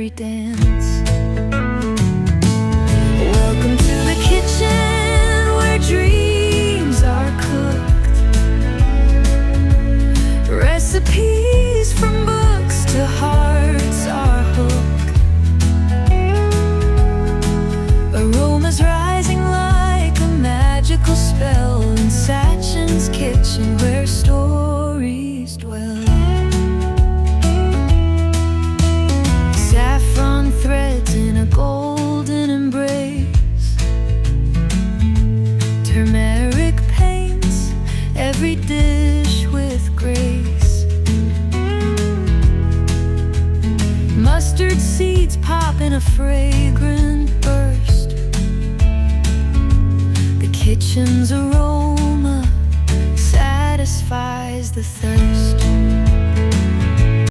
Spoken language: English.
merry dance. Welcome to the kitchen where dreams are cooked. Recipes from books to hearts are hooked. Aromas rising like a magical spell in Sachin's kitchen where stories dwell. Saffron threads in a golden embrace. Turmeric paints every dish with grace. Mustard seeds pop in a fragrant burst. The kitchen's aroma satisfies the thirst.